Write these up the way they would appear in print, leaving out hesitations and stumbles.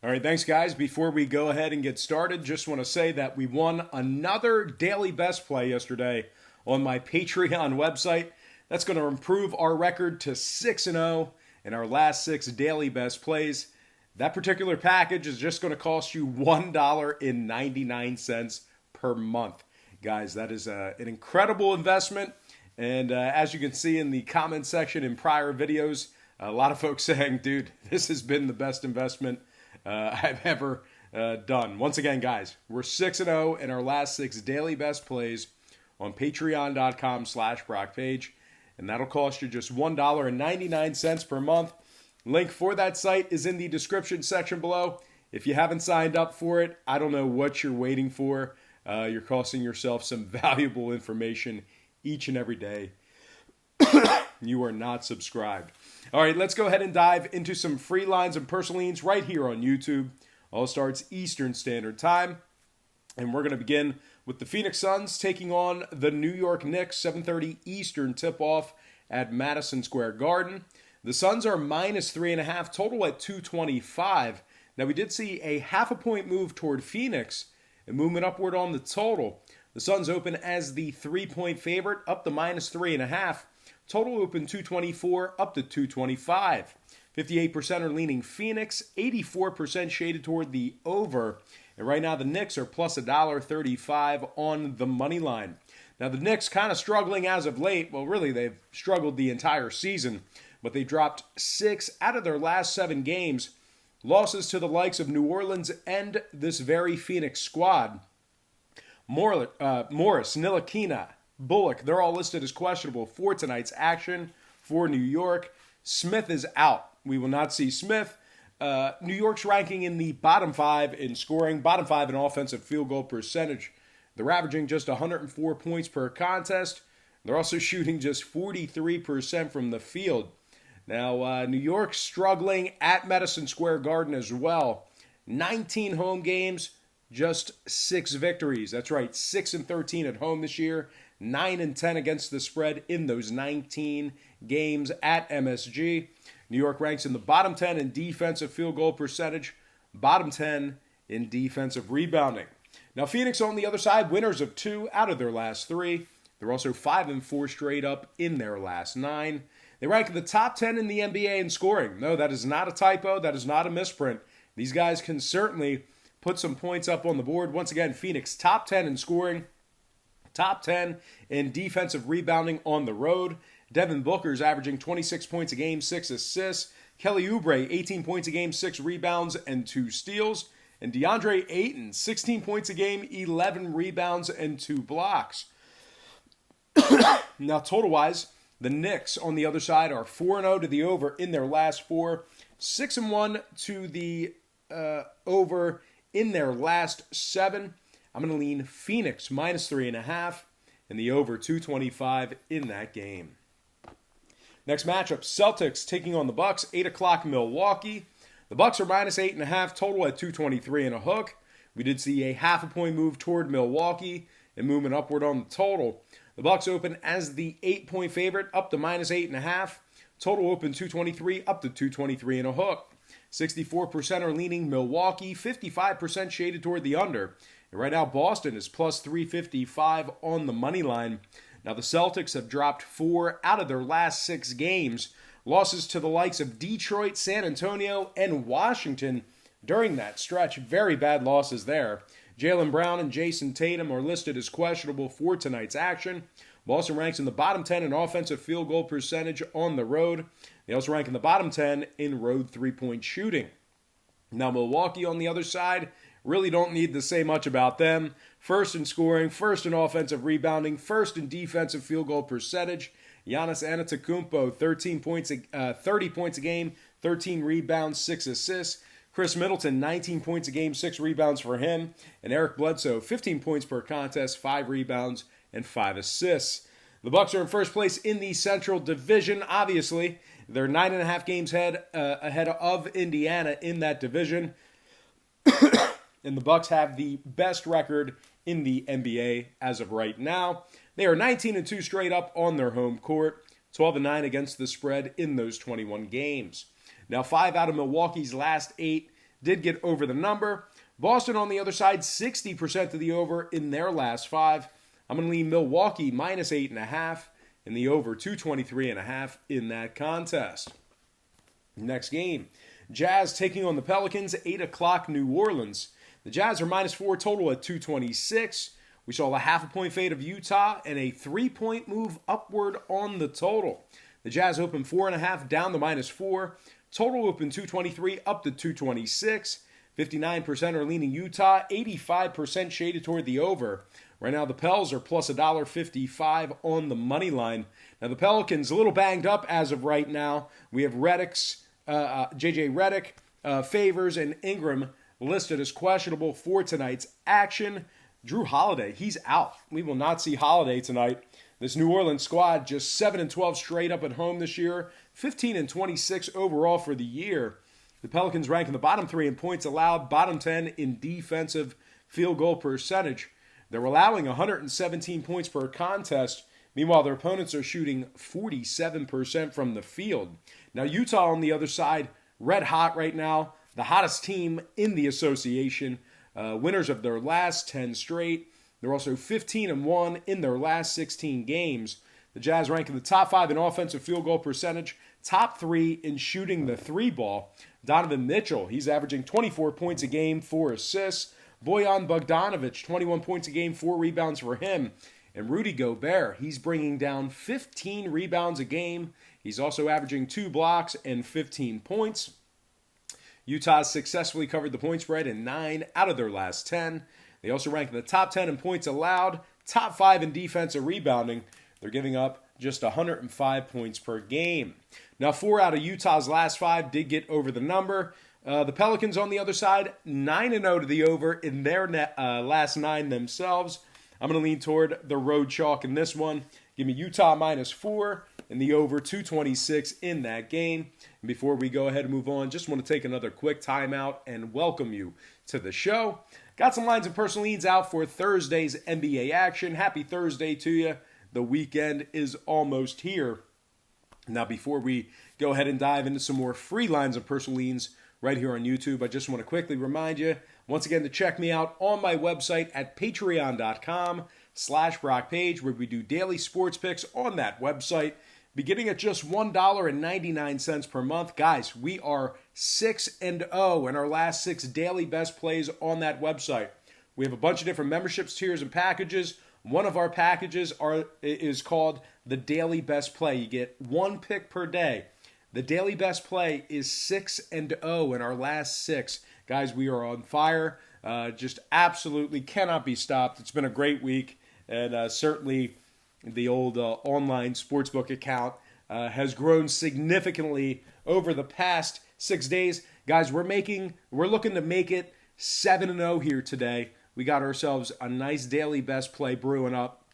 All right, thanks, guys. Before we go ahead and get started, just want to say that we won another daily best play yesterday on my Patreon website. That's going to improve our record to 6-0 in our last 6 daily best plays. That particular package is just going to cost you $1.99 per month. Guys, that is an incredible investment. And as you can see in the comment section in prior videos, a lot of folks saying, dude, this has been the best investment I've ever done. Once again, guys, we're 6-0 in our last 6 daily best plays on patreon.com/BrockPage, and that'll cost you just $1.99 per month. Link for that site is in the description section below. If you haven't signed up for it, I don't know what you're waiting for. You're costing yourself some valuable information each and every day. You are not subscribed. All right, let's go ahead and dive into some free lines and personal leans right here on YouTube. All starts Eastern Standard Time. And we're going to begin with the Phoenix Suns taking on the New York Knicks, 7:30 Eastern tip-off at Madison Square Garden. The Suns are minus 3.5, total at 225. Now, we did see a half a point move toward Phoenix and movement upward on the total. The Suns open as the 3-point favorite, up to minus 3.5. Total open 224 up to 225. 58% are leaning Phoenix, 84% shaded toward the over. And right now the Knicks are plus $1.35 on the money line. Now the Knicks kind of struggling as of late. Well, really they've struggled the entire season, but they dropped 6 out of their last 7 games. Losses to the likes of New Orleans and this very Phoenix squad. Morris, Ntilikina, Bullock, they're all listed as questionable for tonight's action for New York. Smith is out. We will not see Smith. New York's ranking in the bottom 5 in scoring, bottom 5 in offensive field goal percentage. They're averaging just 104 points per contest. They're also shooting just 43% from the field. Now, New York's struggling at Madison Square Garden as well. 19 home games, just 6 victories. That's right, 6-13 at home this year. 9-10 against the spread in those 19 games at MSG. New York ranks in the bottom 10 in defensive field goal percentage, bottom 10 in defensive rebounding. Now, Phoenix on the other side, winners of 2 out of their last 3. They're also 5-4 straight up in their last 9. They rank in the top 10 in the NBA in scoring. No, that is not a typo. That is not a misprint. These guys can certainly put some points up on the board. Once again, Phoenix top 10 in scoring. Top 10 in defensive rebounding on the road. Devin Booker's averaging 26 points a game, 6 assists. Kelly Oubre, 18 points a game, 6 rebounds, and 2 steals. And DeAndre Ayton, 16 points a game, 11 rebounds, and 2 blocks. Now, total-wise, the Knicks on the other side are 4-0 to the over in their last 4. 6-1 to the over in their last 7. I'm going to lean Phoenix minus 3.5 and the over 225 in that game. Next matchup, Celtics taking on the Bucks, 8 o'clock Milwaukee. The Bucks are minus 8.5, total at 223 and a hook. We did see a half a point move toward Milwaukee and movement upward on the total. The Bucks open as the 8-point favorite, up to minus 8.5. Total open 223 up to 223 and a hook. 64% are leaning Milwaukee, 55% shaded toward the under. And right now, Boston is plus 355 on the money line. Now, the Celtics have dropped 4 out of their last 6 games. Losses to the likes of Detroit, San Antonio, and Washington during that stretch. Very bad losses there. Jaylen Brown and Jason Tatum are listed as questionable for tonight's action. Boston ranks in the bottom 10 in offensive field goal percentage on the road. They also rank in the bottom 10 in road three-point shooting. Now, Milwaukee on the other side, really don't need to say much about them. First in scoring, first in offensive rebounding, first in defensive field goal percentage. Giannis Antetokounmpo, 30 points a game, 13 rebounds, 6 assists. Chris Middleton, 19 points a game, 6 rebounds for him. And Eric Bledsoe, 15 points per contest, 5 rebounds, and 5 assists. The Bucks are in first place in the Central Division, obviously. They're 9.5 games ahead of Indiana in that division. And the Bucks have the best record in the NBA as of right now. They are 19-2 straight up on their home court, 12-9 against the spread in those 21 games. Now, 5 out of Milwaukee's last 8, did get over the number. Boston on the other side, 60% to the over in their last 5. I'm going to lean Milwaukee minus 8.5 in the over 223.5 in that contest. Next game, Jazz taking on the Pelicans, 8 o'clock New Orleans. The Jazz are minus 4 total at 226. We saw a half a point fade of Utah and a 3-point move upward on the total. The Jazz opened 4.5 down to minus 4. Total opened 223 up to 226. 59% are leaning Utah, 85% shaded toward the over. Right now, the Pels are plus $1.55 on the money line. Now, the Pelicans a little banged up as of right now. We have J.J. Redick, Favors, and Ingram listed as questionable for tonight's action. Drew Holiday, he's out. We will not see Holiday tonight. This New Orleans squad just 7-12 straight up at home this year, 15-26 overall for the year. The Pelicans rank in the bottom 3 in points allowed, bottom 10 in defensive field goal percentage. They're allowing 117 points per contest. Meanwhile, their opponents are shooting 47% from the field. Now, Utah on the other side, red hot right now. The hottest team in the association. Winners of their last 10 straight. They're also 15-1 in their last 16 games. The Jazz rank in the top 5 in offensive field goal percentage, top 3 in shooting the 3-ball. Donovan Mitchell, he's averaging 24 points a game, 4 assists. Bojan Bogdanovic, 21 points a game, 4 rebounds for him. And Rudy Gobert, he's bringing down 15 rebounds a game. He's also averaging 2 blocks and 15 points. Utah successfully covered the point spread in 9 out of their last 10. They also rank in the top 10 in points allowed, top 5 in defensive rebounding. They're giving up just 105 points per game. Now, 4 out of Utah's last 5 did get over the number. The Pelicans on the other side, 9-0 to the over in their last 9 themselves. I'm going to lean toward the road chalk in this one. Give me Utah minus 4 and the over 226 in that game. And before we go ahead and move on, just want to take another quick timeout and welcome you to the show. Got some lines and personal leads out for Thursday's NBA action. Happy Thursday to you. The weekend is almost here. Now, before we go ahead and dive into some more free lines of personal leans right here on YouTube, I just want to quickly remind you, once again, to check me out on my website at patreon.com/BrockPage, where we do daily sports picks on that website, beginning at just $1.99 per month. Guys, we are 6-0 in our last 6 daily best plays on that website. We have a bunch of different memberships, tiers, and packages. One of our packages is called the Daily Best Play. You get 1 pick per day. The Daily Best Play is 6-0 in our last 6. Guys, we are on fire. Just absolutely cannot be stopped. It's been a great week, and certainly the old online sportsbook account has grown significantly over the past 6 days. Guys, we're looking to make it 7-0 here today. We got ourselves a nice daily best play brewing up.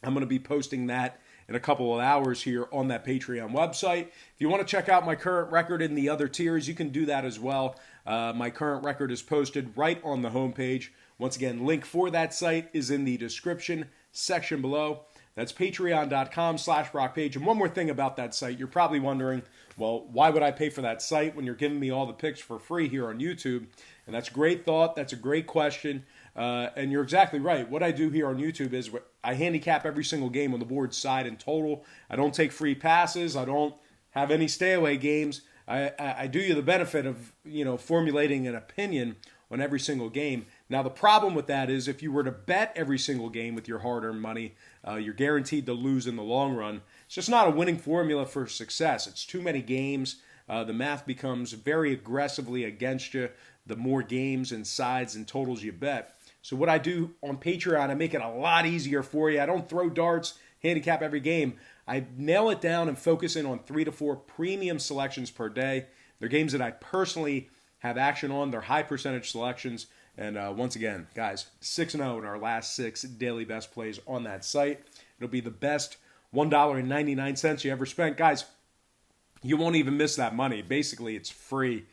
I'm going to be posting that in a couple of hours here on that Patreon website. If you want to check out my current record in the other tiers, you can do that as well. My current record is posted right on the homepage. Once again, link for that site is in the description section below. That's patreon.com/BrockPage. And one more thing about that site, you're probably wondering, well, why would I pay for that site when you're giving me all the picks for free here on YouTube? And that's a great thought. That's a great question. And you're exactly right. What I do here on YouTube is I handicap every single game on the board side in total. I don't take free passes. I don't have any stay-away games. I do you the benefit of, formulating an opinion on every single game. Now, the problem with that is if you were to bet every single game with your hard-earned money, you're guaranteed to lose in the long run. It's just not a winning formula for success. It's too many games. The math becomes very aggressively against you the more games and sides and totals you bet. So what I do on Patreon, I make it a lot easier for you. I don't throw darts, handicap every game. I nail it down and focus in on 3 to 4 premium selections per day. They're games that I personally have action on. They're high percentage selections. And once again, guys, 6-0 in our last 6 daily best plays on that site. It'll be the best $1.99 you ever spent. Guys, you won't even miss that money. Basically, it's free.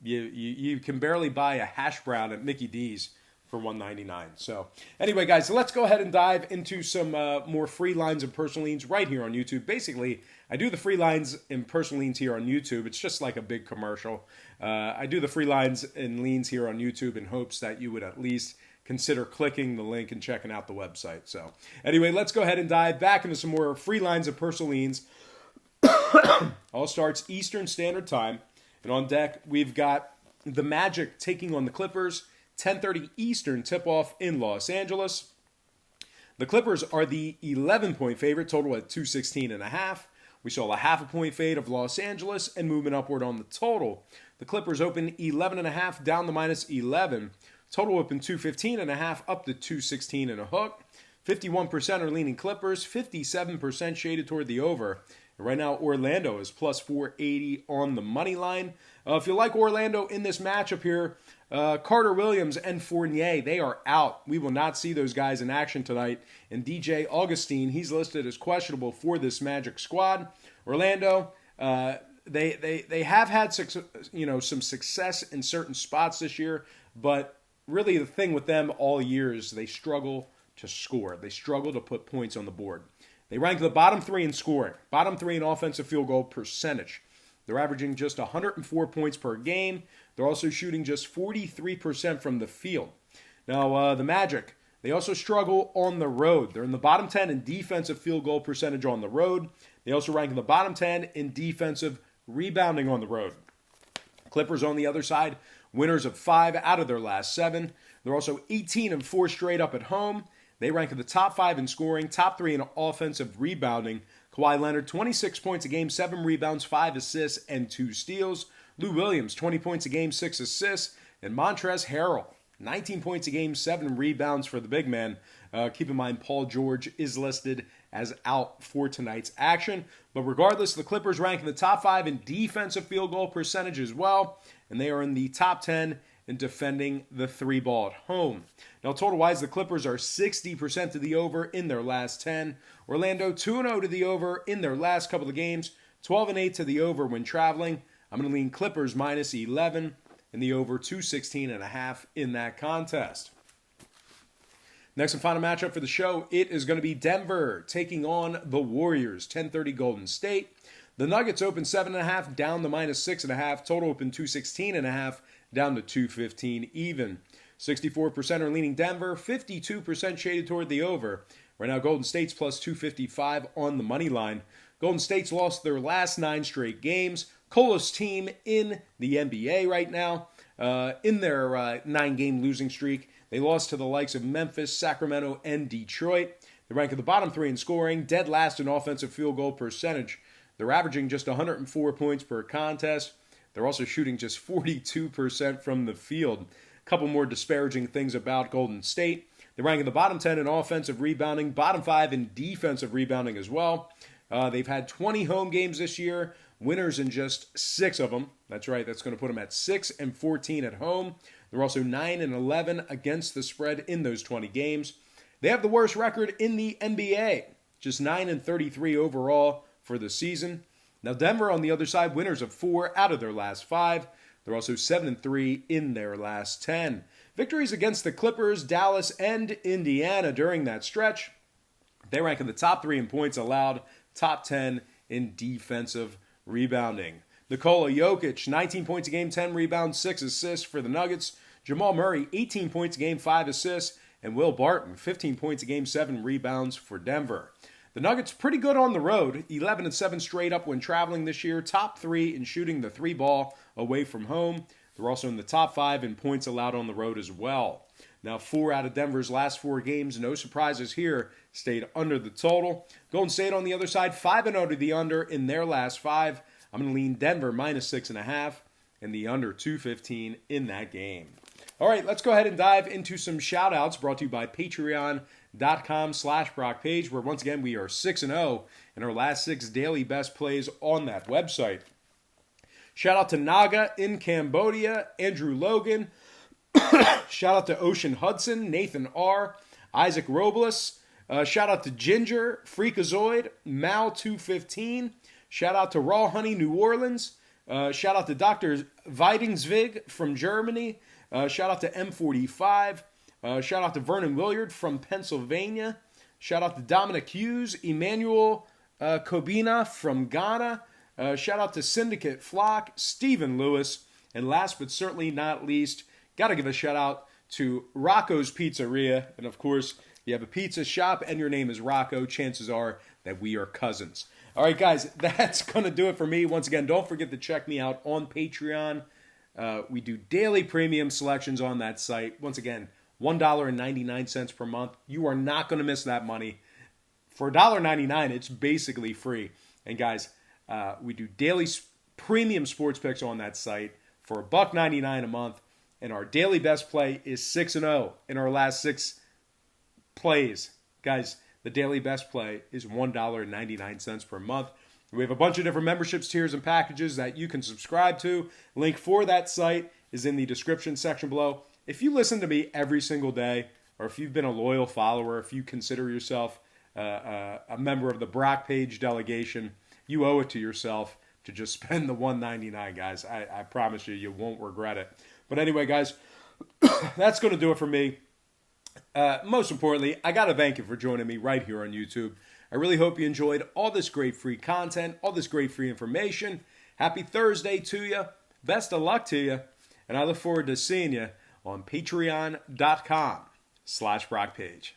You can barely buy a hash brown at Mickey D's for $1.99. So anyway, guys, so let's go ahead and dive into some more free lines and personal leans right here on YouTube. Basically, I do the free lines and personal leans here on YouTube. It's just like a big commercial. I do the free lines and leans here on YouTube in hopes that you would at least consider clicking the link and checking out the website. So anyway, let's go ahead and dive back into some more free lines and personal leans. All starts Eastern Standard Time. And on deck, we've got the Magic taking on the Clippers. 10:30 Eastern tip-off in Los Angeles. The Clippers are the 11-point favorite, total at 216.5. We saw a half a point fade of Los Angeles and movement upward on the total. The Clippers open 11.5 down to minus 11. Total open 215.5 up to 216 and a hook. 51% are leaning Clippers, 57% shaded toward the over. And right now, Orlando is plus 480 on the money line. If you like Orlando in this matchup here, Carter Williams and Fournier, they are out. We will not see those guys in action tonight. And DJ Augustine, he's listed as questionable for this Magic squad. Orlando, they have had some success in certain spots this year, but really the thing with them all year is they struggle to score. They struggle to put points on the board. They rank the bottom 3 in scoring, bottom 3 in offensive field goal percentage. They're averaging just 104 points per game. They're also shooting just 43% from the field. Now, the Magic, they also struggle on the road. They're in the bottom 10 in defensive field goal percentage on the road. They also rank in the bottom 10 in defensive rebounding on the road. Clippers on the other side, winners of 5 out of their last 7. They're also 18-4 straight up at home. They rank in the top 5 in scoring, top 3 in offensive rebounding. Kawhi Leonard, 26 points a game, 7 rebounds, 5 assists, and 2 steals. Lou Williams, 20 points a game, 6 assists. And Montrezl Harrell, 19 points a game, 7 rebounds for the big man. Keep in mind, Paul George is listed as out for tonight's action. But regardless, the Clippers rank in the top 5 in defensive field goal percentage as well. And they are in the top 10 in defending the 3-ball at home. Now, total-wise, the Clippers are 60% to the over in their last 10. Orlando 2-0 to the over in their last couple of games. 12-8 to the over when traveling. I'm going to lean Clippers minus 11 and the over 216.5 in that contest. Next and final matchup for the show, it is going to be Denver taking on the Warriors. 10:30 Golden State. The Nuggets open 7.5 down to minus 6.5. Total open 216.5 down to 215 even. 64% are leaning Denver, 52% shaded toward the over. Right now, Golden State's plus 255 on the money line. Golden State's lost their last 9 straight games. Coolest team in the NBA right now. In their 9-game losing streak, they lost to the likes of Memphis, Sacramento, and Detroit. They rank at the bottom 3 in scoring, dead last in offensive field goal percentage. They're averaging just 104 points per contest. They're also shooting just 42% from the field. A couple more disparaging things about Golden State. They rank in the bottom 10 in offensive rebounding, bottom 5 in defensive rebounding as well. They've had 20 home games this year, winners in just 6 of them. That's right, that's going to put them at 6-14 at home. They're also 9-11 against the spread in those 20 games. They have the worst record in the NBA, just 9-33 overall for the season. Now, Denver, on the other side, winners of 4 out of their last 5. They're also 7-3 in their last 10. Victories against the Clippers, Dallas, and Indiana during that stretch. They rank in the top 3 in points allowed, top 10 in defensive rebounding. Nikola Jokic, 19 points a game, 10 rebounds, 6 assists for the Nuggets. Jamal Murray, 18 points a game, 5 assists. And Will Barton, 15 points a game, 7 rebounds for Denver. The Nuggets pretty good on the road, 11-7 straight up when traveling this year, top 3 in shooting the 3-ball away from home. They're also in the top 5 in points allowed on the road as well. Now, 4 out of Denver's last 4 games, no surprises here, stayed under the total. Golden State on the other side, 5-0 to the under in their last 5. I'm going to lean Denver minus 6.5 and the under 215 in that game. All right, let's go ahead and dive into some shout-outs brought to you by patreon.com/BrockPage, where once again we are 6-0 in our last 6 daily best plays on that website. Shout out to Naga in Cambodia, Andrew Logan. Shout out to Ocean Hudson, Nathan R., Isaac Robles. Shout out to Ginger, Freakazoid, Mal215. Shout out to Raw Honey New Orleans. Shout out to Dr. Weidingsvig from Germany. Shout out to M45. Shout out to Vernon Williard from Pennsylvania. Shout out to Dominic Hughes, Emmanuel Kobina from Ghana. Shout out to Syndicate Flock, Stephen Lewis. And last but certainly not least, got to give a shout out to Rocco's Pizzeria. And of course, you have a pizza shop and your name is Rocco. Chances are that we are cousins. All right, guys, that's going to do it for me. Once again, don't forget to check me out on Patreon. We do daily premium selections on that site. Once again, $1.99 per month. You are not going to miss that money. For $1.99, it's basically free. And guys, we do daily premium sports picks on that site for $1.99 a month. And our daily best play is 6-0 in our last 6 plays. Guys, the daily best play is $1.99 per month. We have a bunch of different memberships, tiers, and packages that you can subscribe to. Link for that site is in the description section below. If you listen to me every single day, or if you've been a loyal follower, if you consider yourself a member of the Brock Page delegation, you owe it to yourself to just spend the $1.99, guys. I promise you won't regret it. But anyway, guys, that's going to do it for me. Most importantly, I got to thank you for joining me right here on YouTube. I really hope you enjoyed all this great free content, all this great free information. Happy Thursday to you. Best of luck to you. And I look forward to seeing you on patreon.com/BrockPage.